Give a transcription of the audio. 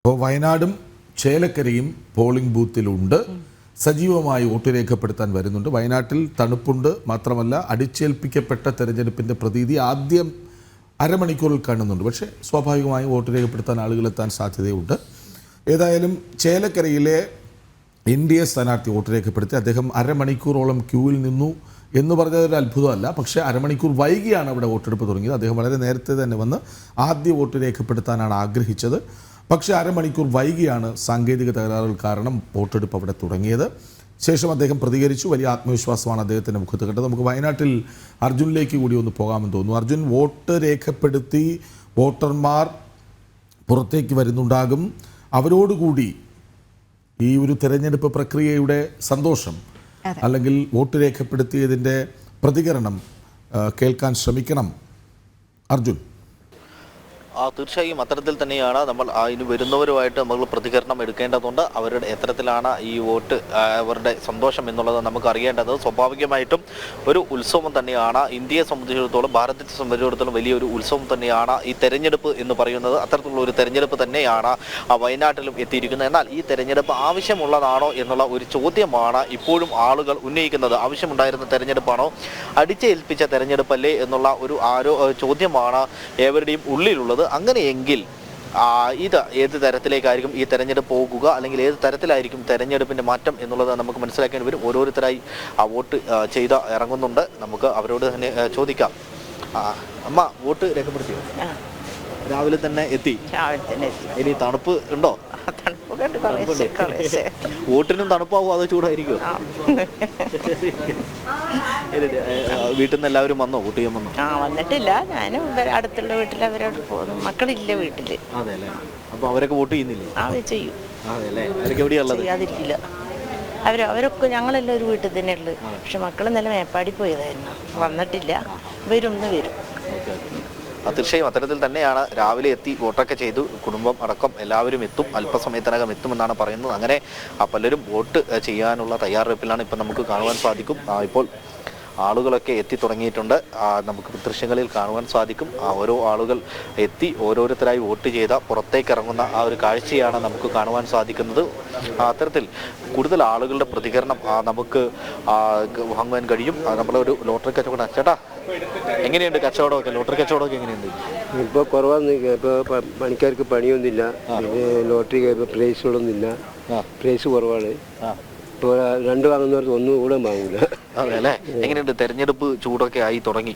അപ്പോൾ വയനാടും ചേലക്കരയും പോളിംഗ് ബൂത്തിലുണ്ട്. സജീവമായി വോട്ട് രേഖപ്പെടുത്താൻ വരുന്നുണ്ട്. വയനാട്ടിൽ തണുപ്പുണ്ട്. മാത്രമല്ല അടിച്ചേൽപ്പിക്കപ്പെട്ട തെരഞ്ഞെടുപ്പിൻ്റെ പ്രതീതി ആദ്യം അരമണിക്കൂറിൽ കാണുന്നുണ്ട്. പക്ഷേ സ്വാഭാവികമായും വോട്ട് രേഖപ്പെടുത്താൻ ആളുകളെത്താൻ സാധ്യതയുണ്ട്. ഏതായാലും ചേലക്കരയിലെ NDA സ്ഥാനാർത്ഥി വോട്ട് രേഖപ്പെടുത്തി. അദ്ദേഹം അരമണിക്കൂറോളം ക്യൂവിൽ നിന്നു എന്ന് പറഞ്ഞതൊരു അത്ഭുതമല്ല. പക്ഷേ അരമണിക്കൂർ വൈകിയാണ് അവിടെ വോട്ടെടുപ്പ് തുടങ്ങിയത്. അദ്ദേഹം വളരെ നേരത്തെ തന്നെ വന്ന് ആദ്യ വോട്ട് രേഖപ്പെടുത്താനാണ് ആഗ്രഹിച്ചത്. പക്ഷേ അരമണിക്കൂർ വൈകിയാണ് സാങ്കേതിക തകരാറുകൾ കാരണം വോട്ടെടുപ്പ് അവിടെ തുടങ്ങിയത്. ശേഷം അദ്ദേഹം പ്രതികരിച്ചു. വലിയ ആത്മവിശ്വാസമാണ് അദ്ദേഹത്തിൻ്റെ മുഖത്ത് കണ്ടത്. നമുക്ക് വയനാട്ടിൽ അർജുനിലേക്ക് കൂടി ഒന്ന് പോകാമെന്ന് തോന്നുന്നു. അർജുൻ, വോട്ട് രേഖപ്പെടുത്തി വോട്ടർമാർ പുറത്തേക്ക് വരുന്നുണ്ടാകും. അവരോടുകൂടി ഈ ഒരു തെരഞ്ഞെടുപ്പ് പ്രക്രിയയുടെ സന്തോഷം അല്ലെങ്കിൽ വോട്ട് രേഖപ്പെടുത്തിയതിൻ്റെ പ്രതികരണം കേൾക്കാൻ ശ്രമിക്കണം അർജുൻ. തീർച്ചയായും അത്തരത്തിൽ തന്നെയാണ് നമ്മൾ ഇനി വരുന്നവരുമായിട്ട് നമ്മൾ പ്രതികരണം എടുക്കേണ്ടതുണ്ട്. അവരുടെ എത്തരത്തിലാണ് ഈ വോട്ട് അവരുടെ സന്തോഷം എന്നുള്ളത് നമുക്ക് അറിയേണ്ടത്. സ്വാഭാവികമായിട്ടും ഒരു ഉത്സവം തന്നെയാണ് ഇന്ത്യയെ സംബന്ധിച്ചിടത്തോളം, ഭാരതത്തെ സംബന്ധിച്ചിടത്തോളം വലിയൊരു ഉത്സവം തന്നെയാണ് ഈ തെരഞ്ഞെടുപ്പ് എന്ന് പറയുന്നത്. അത്തരത്തിലുള്ള ഒരു തെരഞ്ഞെടുപ്പ് തന്നെയാണ് വയനാട്ടിലും എത്തിയിരിക്കുന്നത്. എന്നാൽ ഈ തെരഞ്ഞെടുപ്പ് ആവശ്യമുള്ളതാണോ എന്നുള്ള ഒരു ചോദ്യമാണ് ഇപ്പോഴും ആളുകൾ ഉന്നയിക്കുന്നത്. ആവശ്യമുണ്ടായിരുന്ന തെരഞ്ഞെടുപ്പാണോ, അടിച്ചേൽപ്പിച്ച തെരഞ്ഞെടുപ്പല്ലേ എന്നുള്ള ഒരു ചോദ്യമാണ് ഏവരുടെയും ഉള്ളിലുള്ളത്. അങ്ങനെയെങ്കിൽ ഇത് ഏത് തരത്തിലേക്കായിരിക്കും ഈ തെരഞ്ഞെടുപ്പ് പോകുക, അല്ലെങ്കിൽ ഏത് തരത്തിലായിരിക്കും തെരഞ്ഞെടുപ്പിൻ്റെ മാറ്റം എന്നുള്ളത് നമുക്ക് മനസ്സിലാക്കേണ്ടി വരും. ഓരോരുത്തരായി വോട്ട് ചെയ്ത് ഇറങ്ങുന്നുണ്ട്. നമുക്ക് അവരോട് തന്നെ ചോദിക്കാം. അമ്മ, വോട്ട് രേഖപ്പെടുത്തിയോ? രാവിലെ തന്നെ എത്തി. ഇനി തണുപ്പ് ഉണ്ടോ? വോട്ടിനും തണുപ്പാവോ അതോ ചൂടായിരിക്കും? വീട്ടിൽ നിന്ന് എല്ലാവരും വന്നോ? വോട്ട് ചെയ്യാൻ വന്നോ? വന്നിട്ടില്ല. ഞാനും അടുത്തുള്ള വീട്ടിൽ അവരോട് പോകുന്നു. മക്കളില്ല വീട്ടില്. അതെല്ലേ. അപ്പൊ അവരൊക്കെ വോട്ട് ചെയ്യുന്നില്ലേ? ചെയ്യും. അതെല്ലേ. അവരൊക്കെ എവിടെയുള്ളത്? ചെയ്യാതിരിക്കില്ല. അവരൊക്കെ ഞങ്ങളെല്ലാം ഒരു വീട്ടിൽ തന്നെ ഉള്ളത്. പക്ഷെ മക്കൾ നല്ല മേപ്പാടി പോയതായിരുന്നു. വന്നിട്ടില്ല. വരും. തീർച്ചയായും അത്തരത്തിൽ തന്നെയാണ്. രാവിലെ എത്തി വോട്ടൊക്കെ ചെയ്തു. കുടുംബം അടക്കം എല്ലാവരും എത്തും. അല്പസമയത്തിനകം എത്തുമെന്നാണ് പറയുന്നത്. അങ്ങനെ പലരും വോട്ട് ചെയ്യാനുള്ള തയ്യാറെടുപ്പിലാണ് ഇപ്പം നമുക്ക് കാണുവാൻ സാധിക്കും. ഇപ്പോൾ ആളുകളൊക്കെ എത്തി തുടങ്ങിയിട്ടുണ്ട്. നമുക്ക് ദൃശ്യങ്ങളിൽ കാണുവാൻ സാധിക്കും. ഓരോ ആളുകൾ എത്തി ഓരോരുത്തരായി വോട്ട് ചെയ്ത പുറത്തേക്ക് ഇറങ്ങുന്ന ആ ഒരു കാഴ്ചയാണ് നമുക്ക് കാണുവാൻ സാധിക്കുന്നത്. അത്തരത്തിൽ കൂടുതൽ ആളുകളുടെ പ്രതികരണം നമുക്ക് വാങ്ങുവാൻ കഴിയും. നമ്മളൊരു ലോട്ടറി കച്ചവടം. ചേട്ടാ, എങ്ങനെയുണ്ട് കച്ചവടമൊക്കെ? ലോട്ടറി കച്ചവടമൊക്കെ എങ്ങനെയുണ്ട്? ഇപ്പോൾ കുറവാന്ന്. ഇപ്പോൾ പണിക്കാർക്ക് പണിയൊന്നുമില്ല. പിന്നെ ലോട്ടറി പ്രൈസുകളൊന്നുമില്ല. പ്രൈസ് കുറവാണ്. ഇപ്പോൾ 2 വാങ്ങുന്നവർക്ക് 1 കൂടെ വാങ്ങില്ല. അതെ അല്ലേ. എങ്ങനെയുണ്ട് തെരഞ്ഞെടുപ്പ് ചൂടൊക്കെ ആയി തുടങ്ങി?